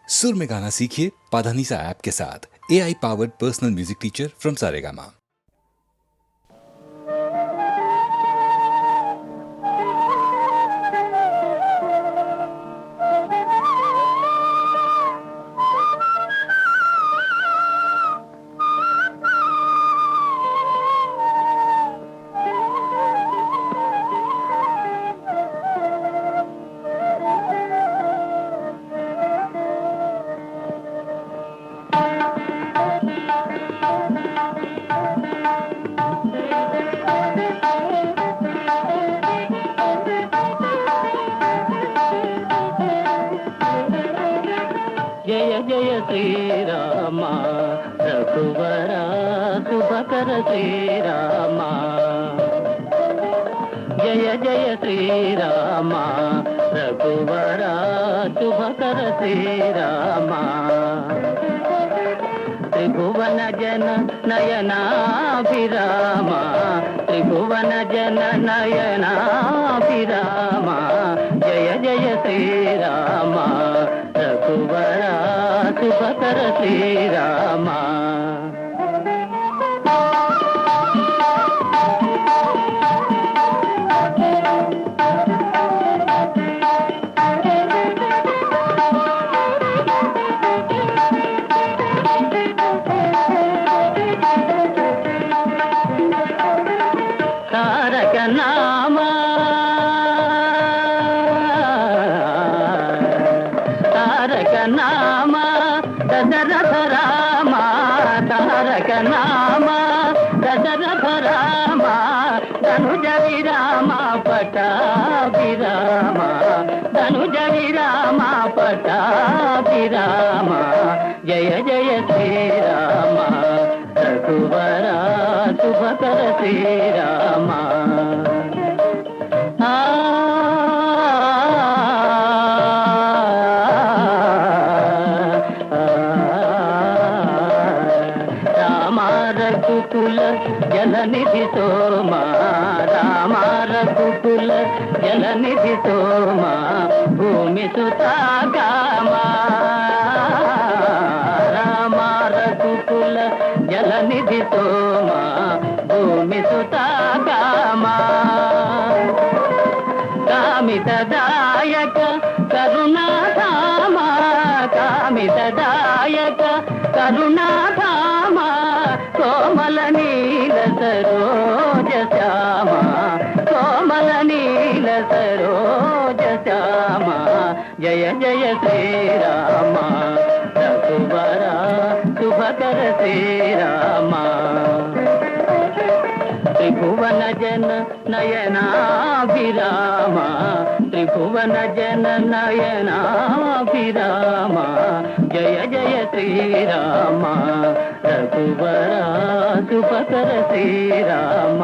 सुर में गाना सीखिए पाधानीसा ऐप के साथ। AI powered personal music teacher from Saregama. జయ జయ శ్రీరామ రఘువర శుభకర శ్రీరామ జయ జయ శ్రీరామ రఘువర శుభకర శ్రీరామ త్రిభువన జన నయనాభిరామ త్రిభువన జన నయనాభిరామ జయ జయ శ్రీరామ రఘువర శుభకర శ్రీరామ తారక నామా తారక నామా దశరథ రామ తారక నామా దశరథ రామ ధనుజ విరామ పటాభిరామ ధనుజ విరామ పటాభిరామ జయ జయ శ్రీరామ రఘువర శుభకర శ్రీరామ రామ రఘుకుల జలనిధి సోమ రామ రఘుకుల జలనిధి సోమ భూమి సుతాగామ రామ రఘుకుల జలనిధి సోమ భూమి సుతాగామ కామితదాయక కరుణాధామ కామితదాయక కరుణాధామ కోమల నీల సరోజ శ్యామ కోమల నీల సరోజ శ్యామ జయ జయ శ్రీరామ రఘువర శుభకర శ్రీరామ త్రిభువన జన నయనాభిరామ త్రిభువన జన నయనాభిరామ జయ జయ శ్రీరామ రఘువర శుభకర శ్రీరామ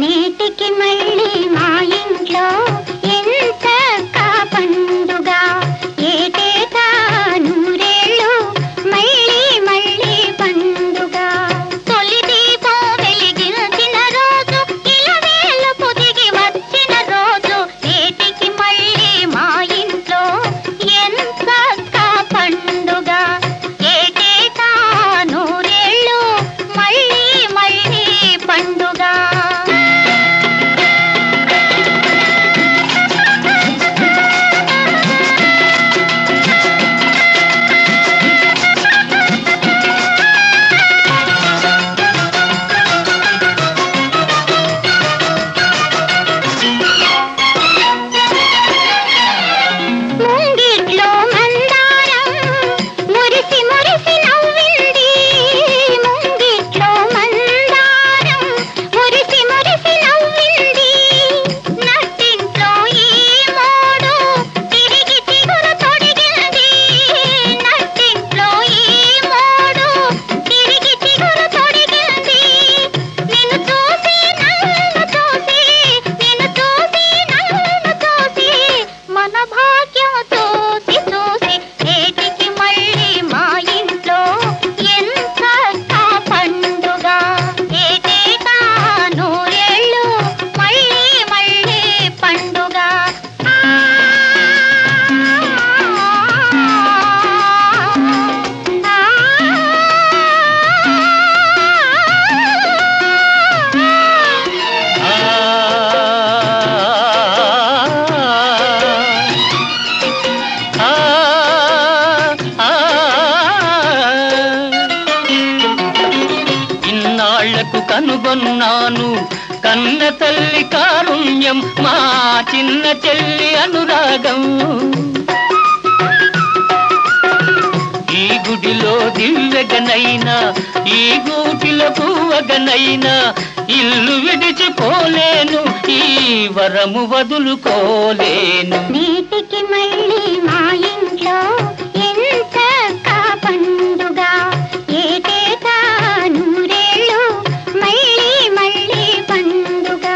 నేటికి మళ్ళీ మా కనుగొన్నాను. కన్న తల్లి కారుణ్యం, మా చిన్న చెల్లి అనురాగం. ఈ గుడిలో దివ్యగనైనా, ఈ గూటిలో పువ్వగనైనా, ఇల్లు విడిచిపోలేను, ఈ వరము వదులుకోలేను. నీటికి మళ్ళీ మా ఇంట్లో ఎంత పండుగ, ఏటేటా నూరేళ్ళు మళ్ళీ మళ్ళీ పండుగ.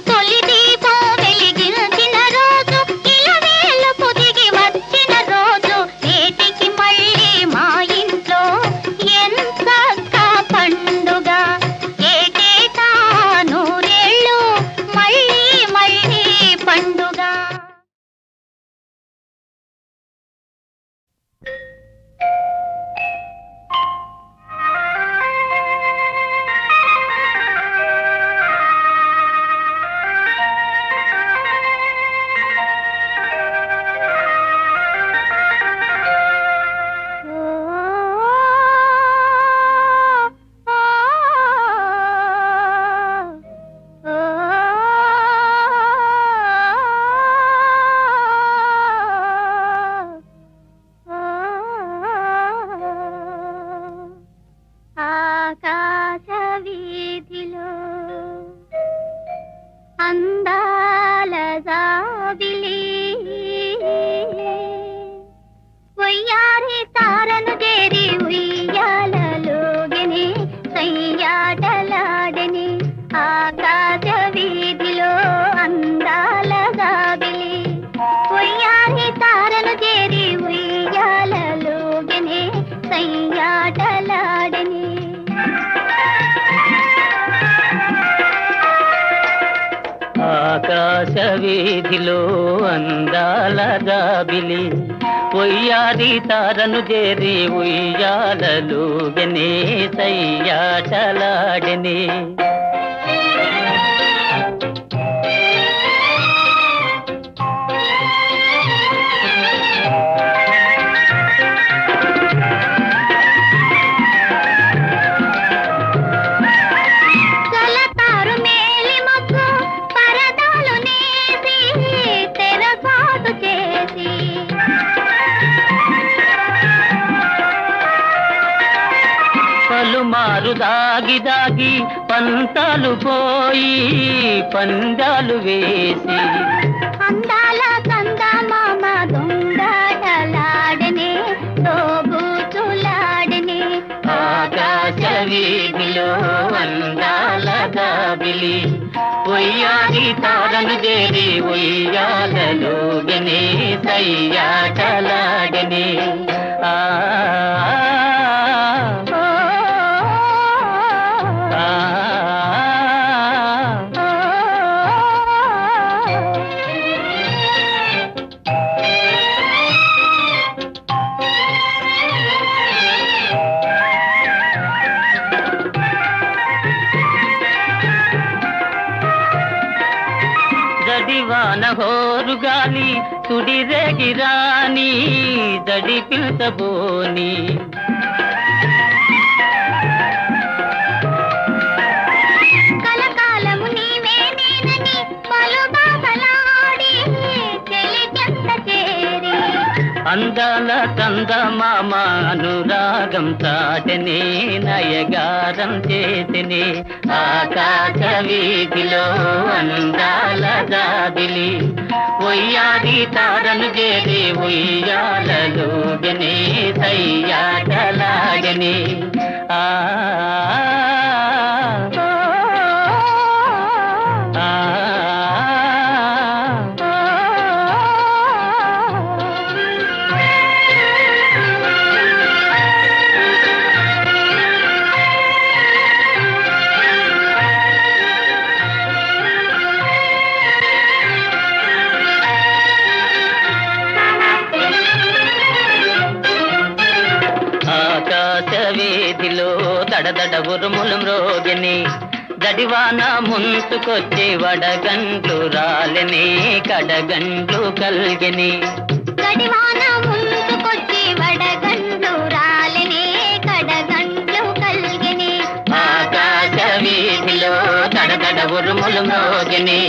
తొలి దీపం వెలిగించిన రోజు, ఇలవేలు పొదిగి వచ్చిన రోజు, నీటికి మళ్ళీ మా ఇంట్లో ఎంత పండుగ, ఏటేటా నూరేళ్ళు మళ్ళీ మళ్ళీ పండుగ. ఆకాశ వీధిలో అందాల జాబిలి, వయ్యారి తారను చేరి ఉయ్యాలలోగని సయ్యాటలాడని. ఆకాశ వీధిలో అందాల జాబిలి, వయ్యారి తారను చేరి ఉయ్యాలలోగని సయ్యాటలాడని. ఆకాశ వీధిలో అందాల జాబిలి, ఉయ్యారి తారను చేరి ఉయ్యాలలోగనే సయ్యాటలాడని. కలతారు మేలి మబ్బు పరదాలు నేసి తెరసాటు చేసి, పలుమారు దాగి దాగి పంతాలు పోయి పందాలు వేసి, అందాల చందమామ దొంగటలాడని తోబూచులాడని. ఆకాశ వీధిలో అందాల జాబిలి, ఉయ్యారి తారను చేరి ఉయ్యాలలోగనే సయ్యాటలాడని. ఆ జడివాన హోరుగాలి సుడిరేగిరాని జడి పిలుతబోని. కలకాలము నీవే నేనని పలు బాబలాడి చెలికెంత చేరి, అందాల చందమామ అనురాగం చాటని నయగారం చేసిని. ఆకాశ వీధిలో అందాల జాబిలి, ఉయ్యారి తారను చేరి ఉయ్యాలలోగనే సయ్యాటలాడని. ఆ ఆకాశ వీధిలో దడదడ ఉరుములు మ్రోగిని, జడివాన ముంచుకొచ్చి వడగండ్లు రాలని కడగండ్లు కల్గిని. గడివాన ముందుకొచ్చి వడగండ్లు రాలని కడగండ్లు కలిగిని. ఆకాశ వీధి ఉరుములు మ్రోగిని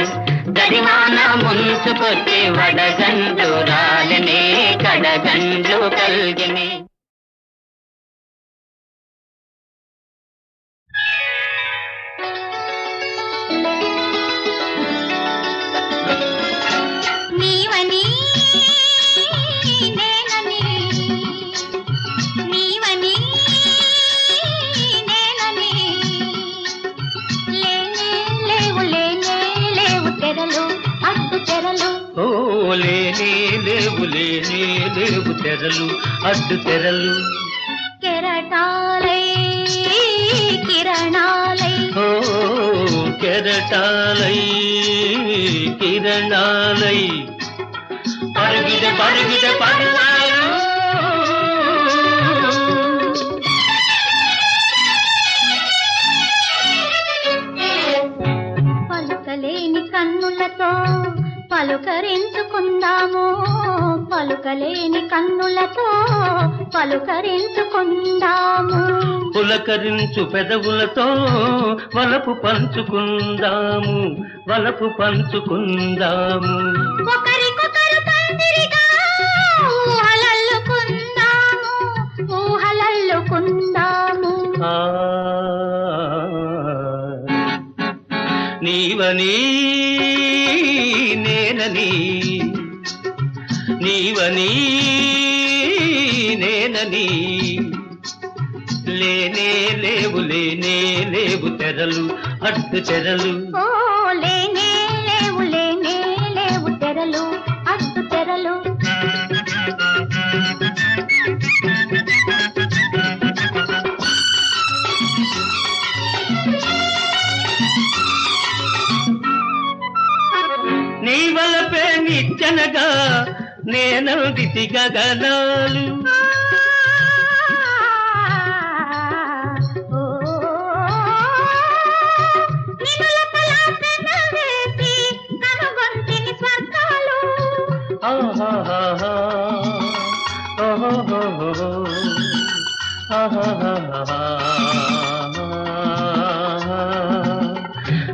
దడివాన ముంచుకొచ్చి వడగండ్లు రాలిని కడగండ్లు కల్గిని. నీవని నేనని నీవని నేనని లేనే లేవు తెరలు అడ్డు తెరలు. ఓ లేనే లేవు తెరలు అడ్డు తెరలు. కెరటాలై కిరణాలై ఓ కెరటాలై కిరణాలై పరుగిట పరువారు. పలుకలేని కన్నులతో పలుకరించుకుందాము, పలుకలేని కన్నులతో పలుకరించుకుందాము. పులకరించు పెదవులతో వలపు పంచుకుందాము, వలపు పంచుకుందాము. ఒకరికొకరు పందిరిగా ఊహలల్లుకుందాము, ఊహలల్లుకుందాము. నీవని నేనని నీవని నేనని లేనే లేవు తెరలు అడ్డు తెరలు. ఓ లేనే లేవు తెరలు అడ్డు తెరలు. నీ వలపే నిచ్చనగా నేనందితి గగనాలు.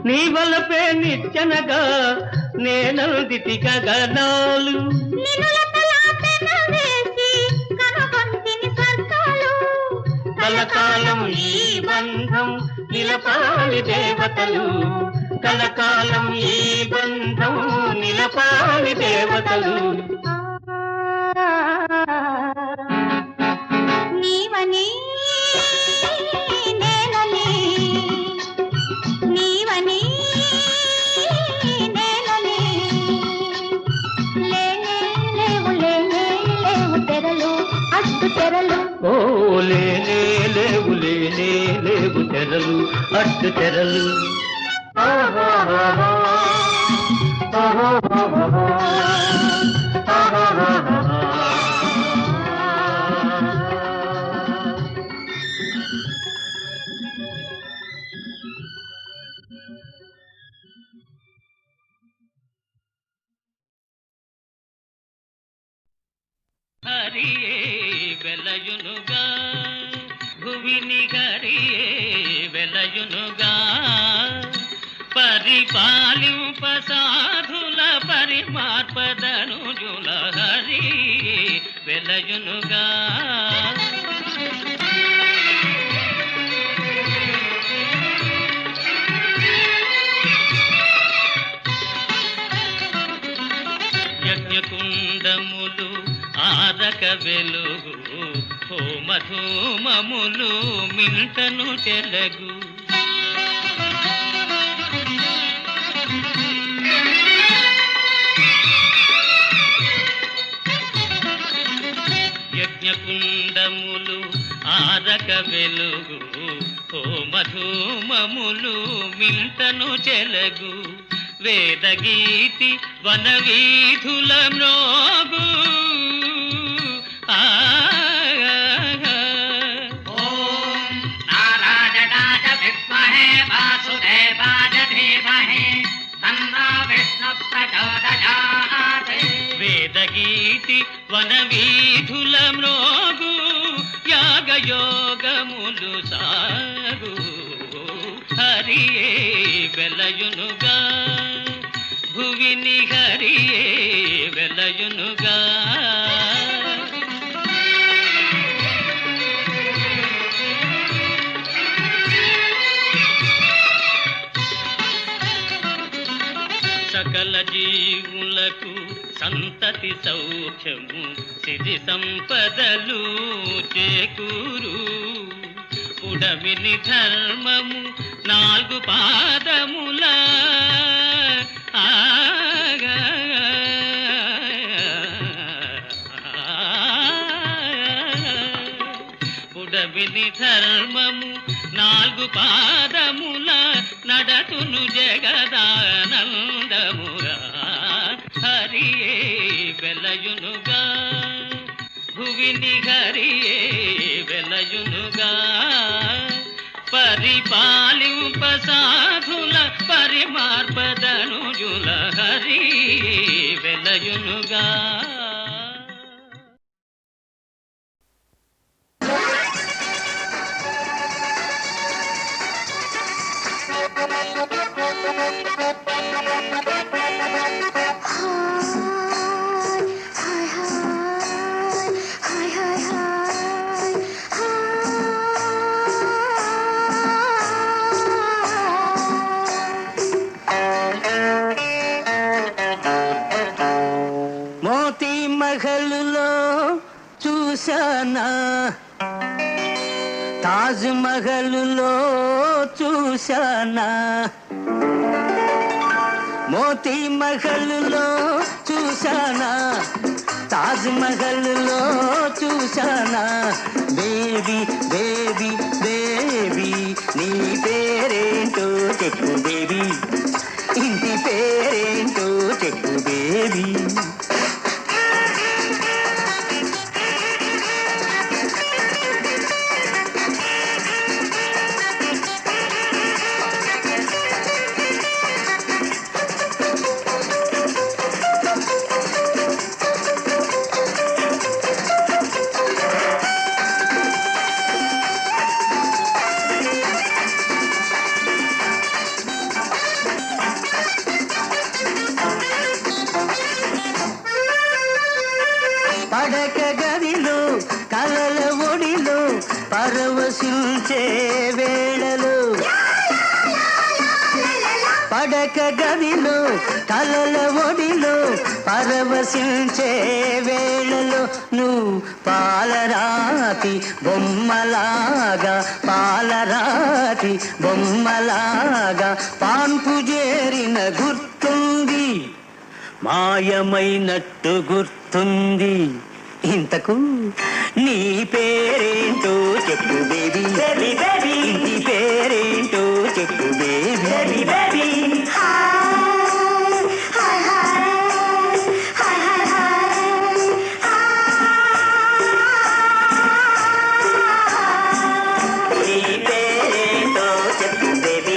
నీ వలపే నిచ్చనగా నేనందితి గగనాలు. కలకాలం ఈ బంధం నిలపాలి దేవతలు, కలకాలం ఈ బంధం నిలపాలి దేవతలు. నీవని నేనని నీవని నేనని లేనే లేవు తెరలు అడ్డు తెరలు. ఓ లేనే లేవు తెరలు అడ్డు తెరలు. హరియే వెలయునుగా భువిని గరియే వెలయునుగా పరిపాలింప సాధుల పరిమార్పదనుజుల హరియే వెలయునుగా. యజ్ఞకుండములు ఆరక వెలుగు హోమధూమములు మింటను చెలగు. యజ్ఞకుండములు ఆరక వెలుగు హోమధూమములు మింటను చెలగు. వేదగీతి వనవీధుల మ్రోగు. ఓం నారాయణాయ విద్మహే వాసుదేవాయ ధీమహి తన్నో విష్ణు ప్రచోదయాత్. వేదగీతి వనవీధుల మ్రోగు యాగయోగములు సాగు. హరియే వెలయునుగా భువిని హరియే వెలయునుగా సకల జీవులకు సంతతి సౌఖ్యము సిరి సంపదలు చేకూరు ఉడమిని ధర్మము 4 పాదముల ఉడమిని ధర్మము 4 పాదముల నడతును జగదానందమురా హరియే వెలయునుగా భువిని హరియే వెలయునుగా పరిపాలింప సాధుల పరిమార్పదనుజుల హరియే వెలయునుగా మోతీ మహల్లో చూశానా తాజ్ మహల్లో చూశానా మోతీ మహల్లో చూశానా తాజ్ మహల్లో చూశానా బేబీ బేబీ బేబీ నీ పేరేంటో చెప్పు బేబీ ఇంటి పేరేంటో చెప్పు బేబీ పడక గదిలో కలల ఒడిలో పరవశించే వేళలో పడక గదిలో కలల ఒడిలో పరవశించే వేళలో నువ్వు పాలరాతి బొమ్మలాగా పాలరాతి బొమ్మలాగా పాన్పు చేరిన గుర్తుంది మాయమైనట్టు గుర్తుంది ఇంతకు నీ పేరేంటో చెప్పు బేబీ బేబీ బేబీ ఇంటి పేరేంటో చెప్పు బేబీ బేబీ బేబీ నీ పేరేంటో చెప్పు బేబీ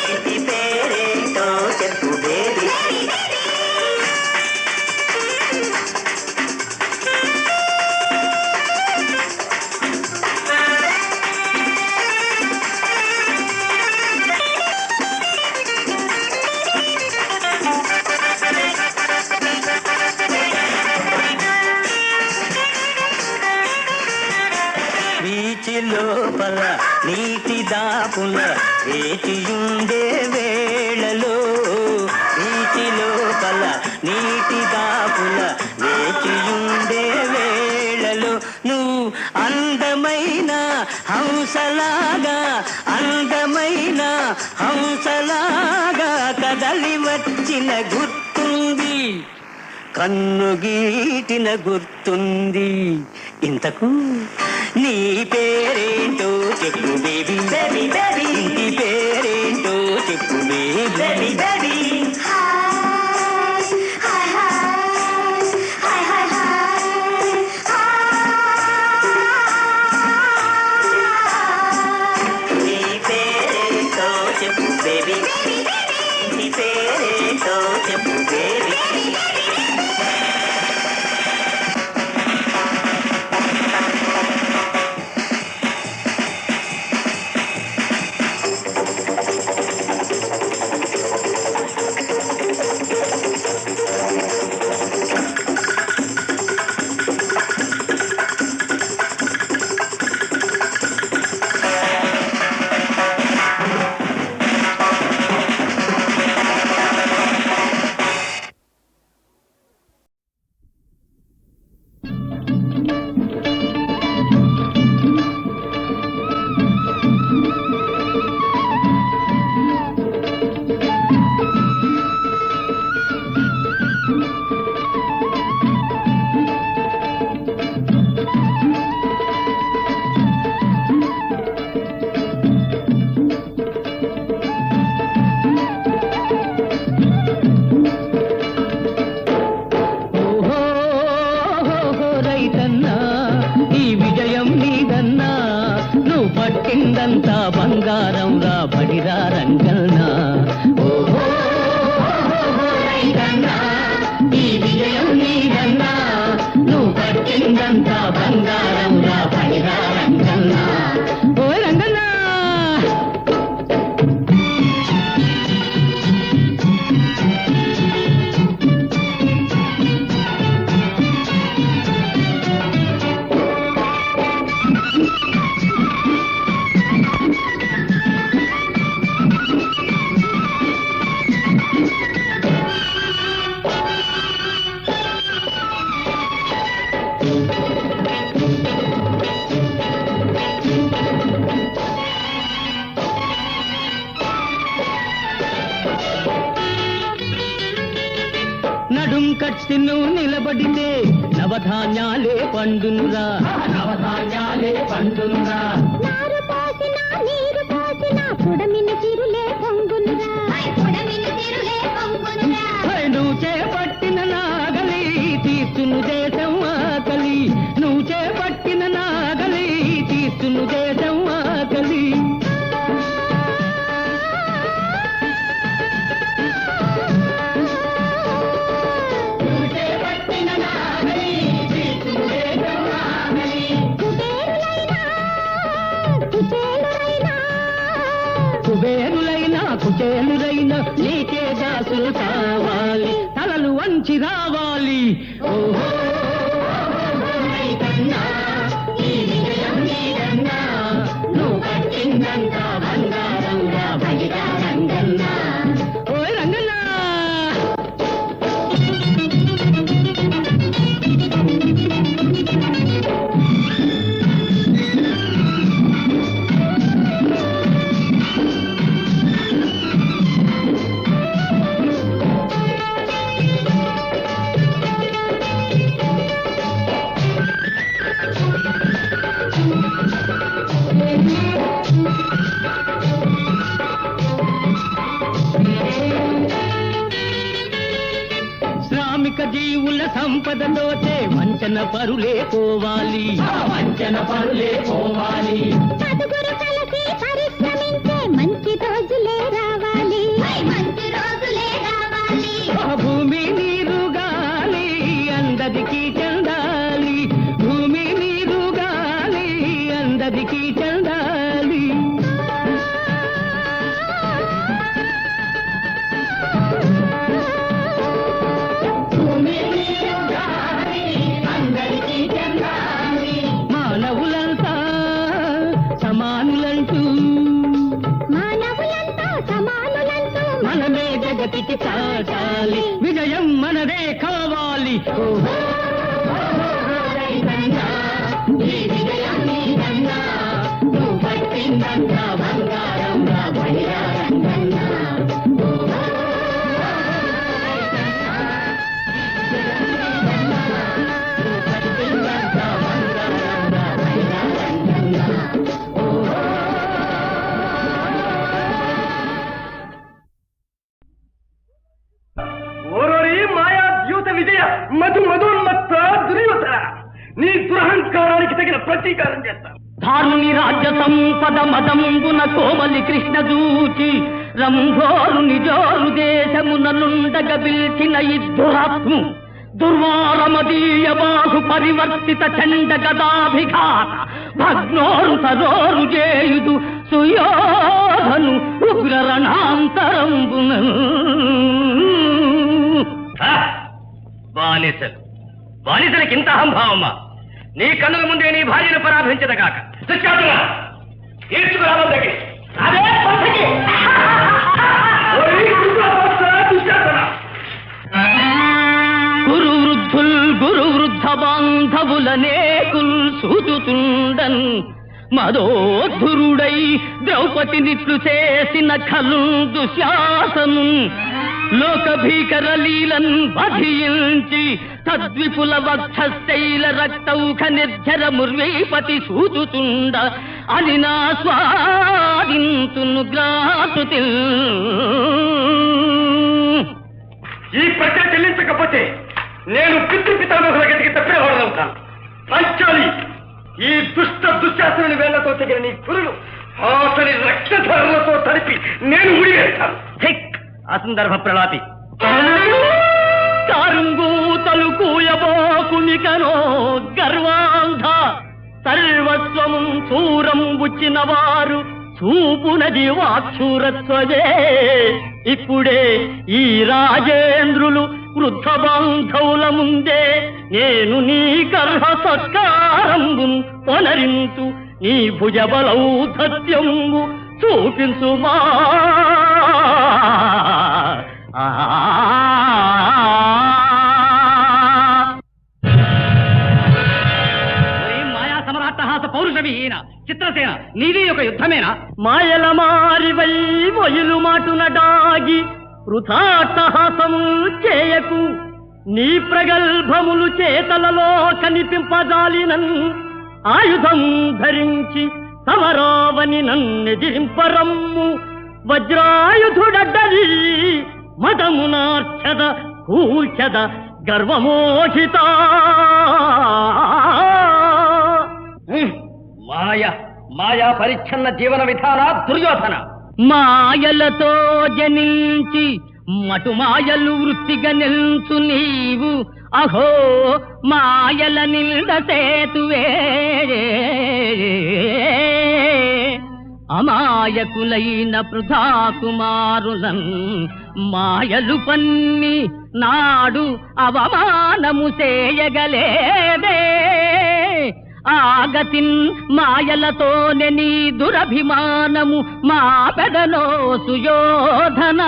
ఇంటి పేరేంటో చెప్పు బేబీ బీచి లోపల నీటి దాపుల వేచియుండే వేళలో బీచి లోపల నీటి దాపుల వేచియుండే వేళలో నువ్వు అందమైన హంసలాగా అందమైన హంసలాగా కదలి వచ్చిన గుర్తుంది కన్ను గీటిన గుర్తుంది ఇంతకు నీ పేరేంటో చెప్పు బేబీ బేబీ బేబీ ఇంటి పేరేంటో చెప్పు బేబీ బేబీ బేబీ నీ పేరేంటో చెప్పు బేబీ ఇంటి పేరేంటో చెప్పు బేబీ పట్టిందంతా బంగారం రా బడిరా రంగన్నా ఓహో రైతన్నా ఈ విజయం నీదన్నా నువ్వు పట్టిందంతా బంగారం రా బడిరా రంగన్నా ఓ రంగన్నా నడుం కట్టి నువ్వు నిలబడితే నవధాన్యాలే పండునురా నవధాన్యాలే పండునురా నారు పోసినా నీరు పోసినా పుడమిని తిరులే పొంగునురా పుడమిని తిరులే పొంగునురా నువ్వు చేపట్టిన నాగలి తీర్చును దేశం ఆకలి నువ్వు చేపట్టిన నాగలి తీర్చును దేశం ఆకలి కుచేలురైనా నీకే దాసులు కావాలి తలలు వంచి రావాలి ఓహో రైతన్నా ఈ విజయం నీదన్నా నువ్వు పట్టిందంతా బంగారం రా బడిరా రంగన్నా ఓ రంగన్నా శ్రామిక జీవుల సంపద దోచే వంచన పరులే పోవాలి వంచన పరులే పోవాలి చదుగురు కలిసి పరిశ్రమించే మంచి రోజులే రావాలి మంచి రోజులే రావాలి భూమి నీరు గాలి అందరికి చెందాలి భూమి నీరు గాలి అందరికి చెందాలి మానవులంతా సమానులంటూ మానవులంతా సమానులంటూ మనమే జగతికి చాటాలి విజయం మనదే కావాలి ఓహో రైతన్నా ఈ విజయం నీదన్నా నువ్వు పట్టిందంతా బంగారం రా బడిరా రంగన్నా ఓహో ఓరోరి మాయా ద్యూత విజయ మధు మధోన్మత్త దుర్యోధన నీ దురహంకారానికి తగిన ప్రతీకారం చేస్తాను ధారుని రాజ్య సంపద మదంబున కోమలి కృష్ణ దూచి రంభోరు నిజోరు దేశముననుండగ పిలిచిన ఇద్దురాత్ము దుర్వారమదీయ బాహు పరివర్తిత చండ గదాభిఘాత భగ్నోరు తరోరు చేయుదు సుయోధను ఉగ్ర రణాంతరంబున బానిసలు బానిసలకి ఇంత అహంభావమా నీ కన్నుల ముందే నీ భార్యను పరాభించదగాక దుశ్శాసన తీర్చుకురావడం దగ్గర అదే పంథకి. ఓరి దుశ్శాసన గురు వృద్ధ బాంధవులనేకుల్ సూచుతుండన్ మదోద్ధురుడై ద్రౌపదినిట్లు చేసిన ఖలు దుశ్శాసను లోక భీకర లీలన్ వధించి తద్విపుల వక్షశైల రక్తౌఖ నిర్జర ముర్వీపతి సూచుతుండ అని నా స్వాదింతును గ్రాసుతి. ఈ ప్రజ చెల్లించకపోతే నేను పితృపితామహుల గతికి తప్పినవాడవుతాను. పంచాలి ఈ దుష్ట దుశ్శాసనుని వేళ్లతో తెగిన నీ కురులు అతని రక్తధారులతో తడిపి నేను ముడివేస్తాను. అసందర్భ ప్రలాపి కారుంగూతలు కూయబోకునికనో గర్వాంధ సర్వస్వము చూరం వచ్చిన వారు చూపునది వాక్షూరత్వజే. ఇప్పుడే ఈ రాజేంద్రులు వృద్ధ బాంధవుల ముందే నేను నీ గర్భ సత్కారంబు పొనరింతు నీ భుజబలౌధత్యంబు చూపించుమా. మాయా సమరాట్టహాస పౌరుషవిహీన చిత్రసేన, నీది ఒక యుద్ధమేనా? మాయల మారివై మొయిలు మాటున డాగి వృథాట్టహాసము చేయకు. నీ ప్రగల్భములు చేతలలో కనిపింపజాలినన్ ఆయుధం ధరించి సమరావని నన్నెదిరింపరమ్ము. వజ్రాయుధుడడ్డది మదమునార్చద కూర్చద గర్వమోహిత. మాయా పరిచ్ఛన్న జీవన విధాన దుర్యోధన. మాయలతో జనించి మటుమాయలు వృత్తిగా నిల్చు నీవు. అహో మాయల నింద సేతువే. అమాయకులైన పృథాకుమారులం మాయలు పన్ని నాడు అవమానము చేయగలేదే. ఆగతిన్ మాయలతోనే నీ దురభిమానము మా పెదలో సుయోధన.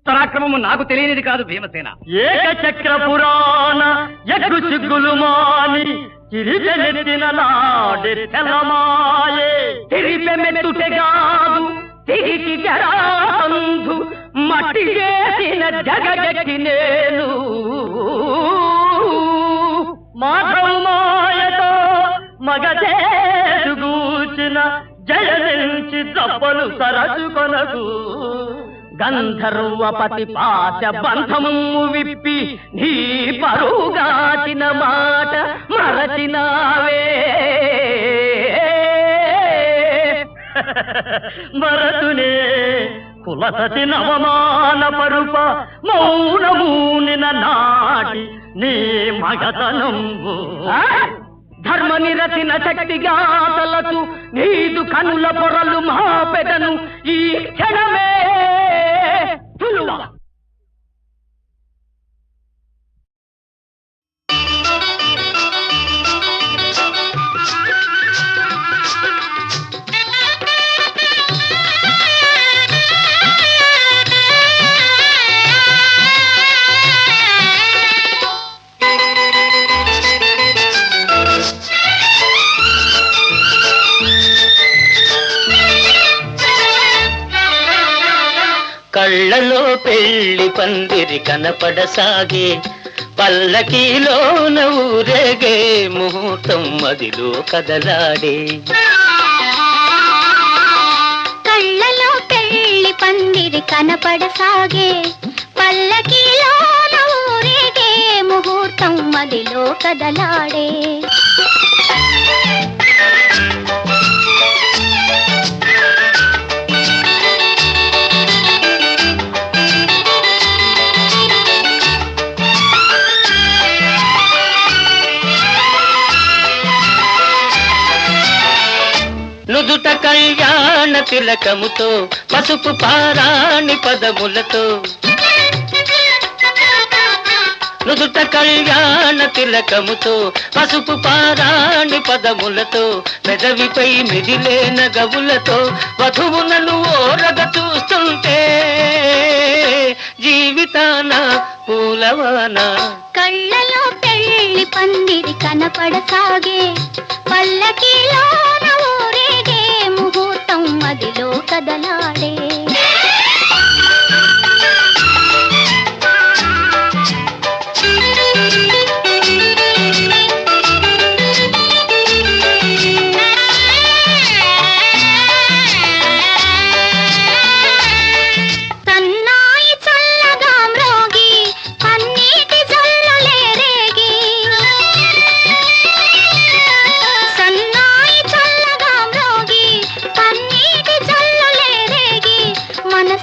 పరాక్రమము నాకు తెలియనిది కాదు భీమసేన. ఏకచక్ర పురాణ ఎగ్గు సిగ్గులు మాని తిరిగెత్తిన నాడే తెలమాయే. తిరిపెమెత్తుటెగాదు తిరిగి జరాంధు మట్టి చేసిన జగజకి నేను. మాధవ మాయతో మగదేగూచిన జయనించి దప్పలు సరచుకొనకు. గంధర్వపతి పాశ బంధము విప్పి నీ పరుగాచిన మాట మరచినావే. మరతునే కులసతి నవమాన పరుప మౌనమూనిన నాటి నీ మగతనంబు. ధర్మ నిరసిన శక్తిగా తలచు నీదు కనుల పొరలు మా పెదను ఈ క్షణమే తులువ. కళ్ళలో పెళ్లి పందిరి కనపడసాగే, పల్లకీలోన ఊరేగే ముహూర్తం మదిలో కదలాడే. కళ్ళలో పెళ్లి పందిరి కనపడసాగే, పల్లకీలోన ఊరేగే ముహూర్తం మదిలో కదలాడే. నుదుట కళ్యాణ తిలకముతో పసుపు పారాణి పదములతో. నుదుట కళ్యాణ తిలకముతో పసుపు పారాణి పదములతో. పెదవిపై మిదిలే నగవులతో వధువునను ఓరగ చూస్తుంటే జీవితాన పూలవాన. కళ్ళలో పెళ్లి పందిరి కనపడసాగే, పల్లకీలోన ఊరేగే ముహూర్తం మదిలో కదలాడే.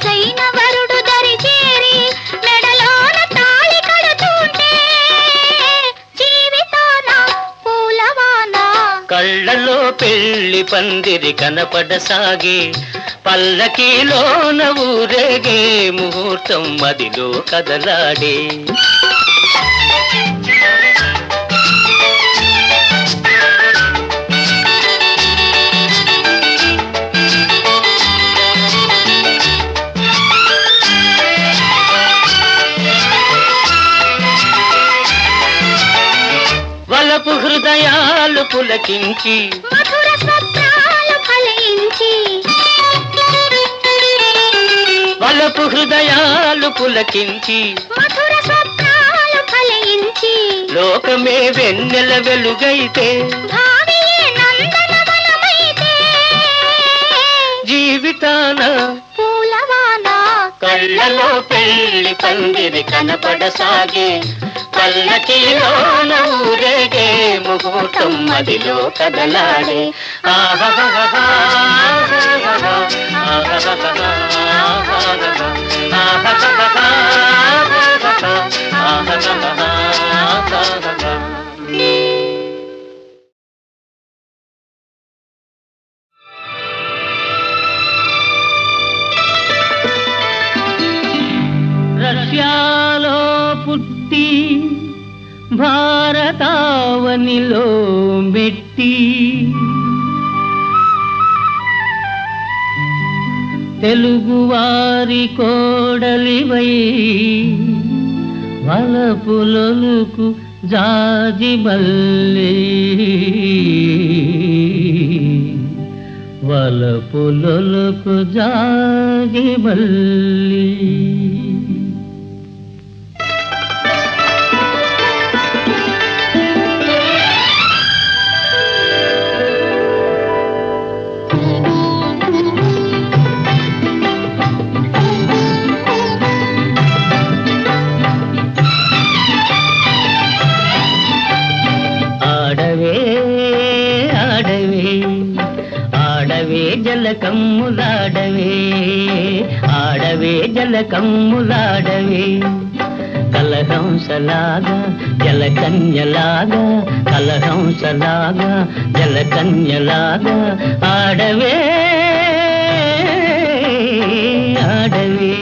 వరసైన వరుడు దరి చేరి మెడలోన తాళి కడుతుంటే జీవితాన పూలవాన. కళ్ళలో పెళ్లి పందిరి కనపడసాగే, పల్లకీలోన ఊరేగే ముహూర్తం మదిలో కదలాడే. వలపు హృదయాలు పులకించి మధుర స్వప్నాలు ఫలించి వలపు హృదయాలు పులకించి మధుర స్వప్నాలు ఫలించి లోకమే వెన్నెల వెలుగైతే భావియే నందనవనమైతే జీవితాన పూలవాన. కళ్ళలో పెళ్లి పందిరి కనపడసాగే, పల్లకీలోన ఊరేగే ముహూర్తం మదిలో కదలాడే. ఆహాహాహా, ఆహాహాహా, ఆహాహాహా, ఆహాహాహా, ఆహాహాహా, ఆహాహాహా. రష్యాలో పుట్టి భారతావనిలో మెట్టి తెలుగువారి కోడలివై వలపులొలుకు జాజిమల్లే, వలపులొలుకు జాజిమల్లే. జలకమ్ములాడవే, ఆడవే జలకమ్ములాడవే, కలహంసలాగా జలకన్యలాగా, కలహంసలాగా జలకన్యలాగా ఆడవే, ఆడవే.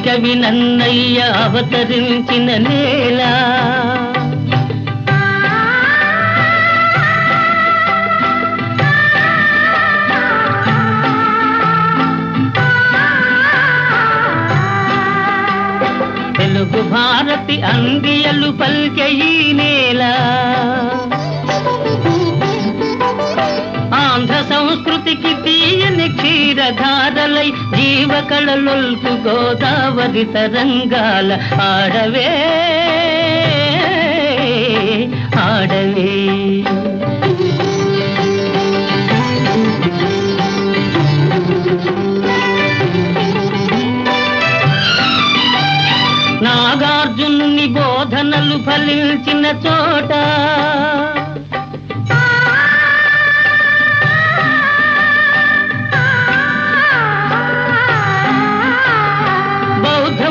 కవి నన్నయ్య అవతరించిన నేల, తెలుగు భారతి అందియలు పల్కె ఈ నేల, ఆంధ్ర సంస్కృతికి తీయని క్షీరధారలై జీవకళలొల్పు గోదావరి తరంగాల ఆడవే, ఆడవే. నాగార్జునుని బోధనలు ఫలించిన చోట,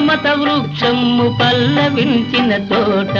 మత వృక్షము పల్లవించిన చోట,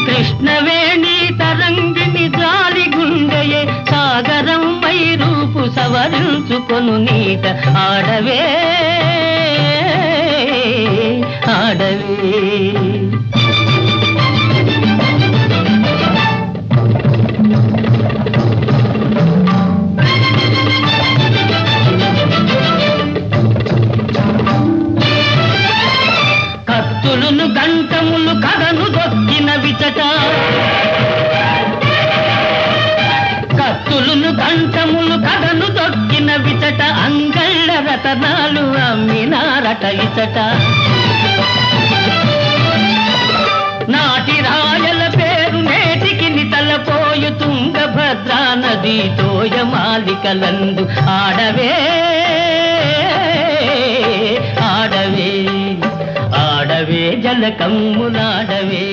కృష్ణవేణి తరంగిణి జాలి గుండెయే సాగరం మై రూపు సవరించుకొను నీట ఆడవే, ఆడవే. కత్తులును గంటములు కథను దొక్కిన విచట, కత్తులును గంటములు కథను దొక్కిన విచట, అంగళ్ళ రతనాలు అమ్మినారట ఇచట. నాటి రాయల పేరు నేటికి తలపోయు తుంగభద్రా నది తోయమాలికలందు ఆడవే ఆడవే ఆడవే జలకమ్ములాడవే.